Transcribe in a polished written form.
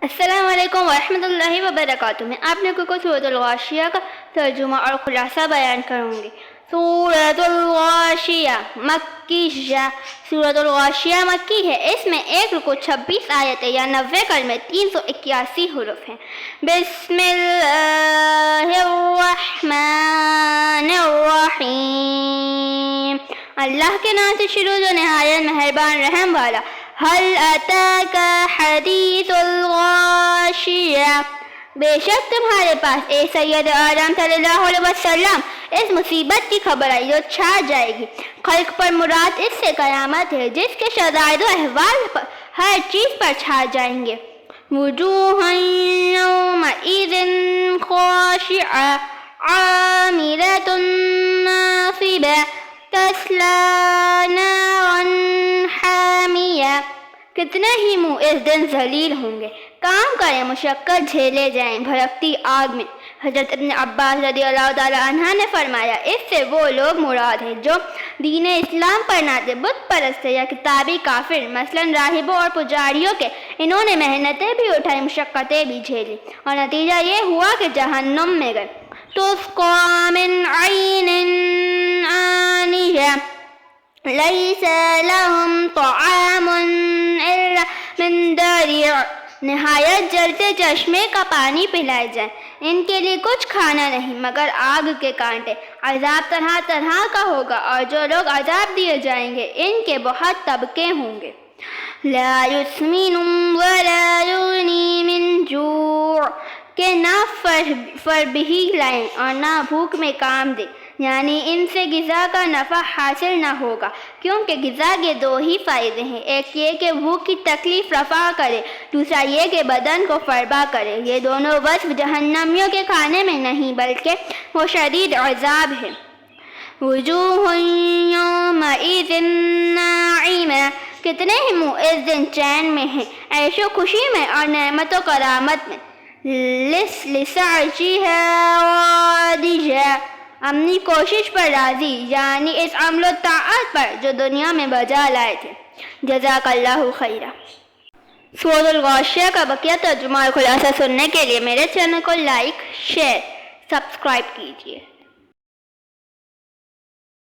السلام علیکم ورحمۃ اللہ وبرکاتہ۔ میں آپ لوگوں کو سورۃ الغاشیہ کا ترجمہ اور خلاصہ بیان کروں گی۔ سورۃ الغاشیہ مکیہ، سورۃ الغاشیہ مکی ہے۔ اس میں 1 رکوع 26 آیتیں یا 90 کلمے 381 حروف ہیں۔ بسم اللہ الرحمن الرحیم، اللہ کے نام سے شروع جو نہایت مہربان رحم والا۔ هل اتاک حدیث الغاشیہ، بے شک تمہارے پاس اے سید اعظم صلی اللہ علیہ وسلم اس مصیبت کی خبر آئی جو چھا جائے گی۔ خلق پر مراد اس سے قیامت ہے جس کے شدائد و احوال پر ہر چیز پر چھا جائیں گے۔ وجوہ یومئذ خاشعہ عاملۃ ناصبہ تصلی نارا حامیہ، کتنے ہی منہ اس دن ذلیل ہوں گے، کام کریں مشقت جھیلے جائیں بھڑکتی آگ میں۔ حضرت ابن عباس رضی اللہ تعالی عنہ نے فرمایا، اس سے وہ لوگ مراد ہیں جو دین اسلام پر نہ تھے، بت پرست یا کتابی کافر، مثلا راہبوں اور پجاریوں کے۔ انہوں نے محنتیں بھی اٹھائی، مشقتیں بھی جھیلی، اور نتیجہ یہ ہوا کہ جہنم میں گئے۔ تسقى من عين آنية ليس لهم طعام إلا من ضريع، نہایت جلتے چشمے کا پانی پلائے جائے، ان کے لیے کچھ کھانا نہیں مگر آگ کے کانٹے۔ عذاب طرح طرح کا ہوگا، اور جو لوگ عذاب دیے جائیں گے ان کے بہت طبقے ہوں گے۔ لا يسمن ولا يغني من جوع، کہ نہ فربہی لائیں اور نہ بھوک میں کام دے، یعنی ان سے غذا کا نفع حاصل نہ ہوگا، کیونکہ غذا کے 2 ہی فائدے ہیں، ایک یہ کہ بھوک کی تکلیف رفع کرے، دوسرا یہ کہ بدن کو فربا کرے۔ یہ دونوں وصف جہنمیوں کے کھانے میں نہیں بلکہ وہ شدید عذاب ہے۔ وجوہ یومئذ ناعمہ، کتنے ہی منہ اس دن چین میں ہیں، عیش و خوشی میں اور نعمت و کرامت میں۔ لسعیہا راضیہ، اپنی کوشش پر راضی، یعنی اس عمل و طاعت پر جو دنیا میں بجا لائے تھے۔ جزاک اللہ خیرا۔ سورۃ الغاشیہ کا بقیہ ترجمہ اور خلاصہ سننے کے لیے میرے چینل کو لائک، شیئر، سبسکرائب کیجیے۔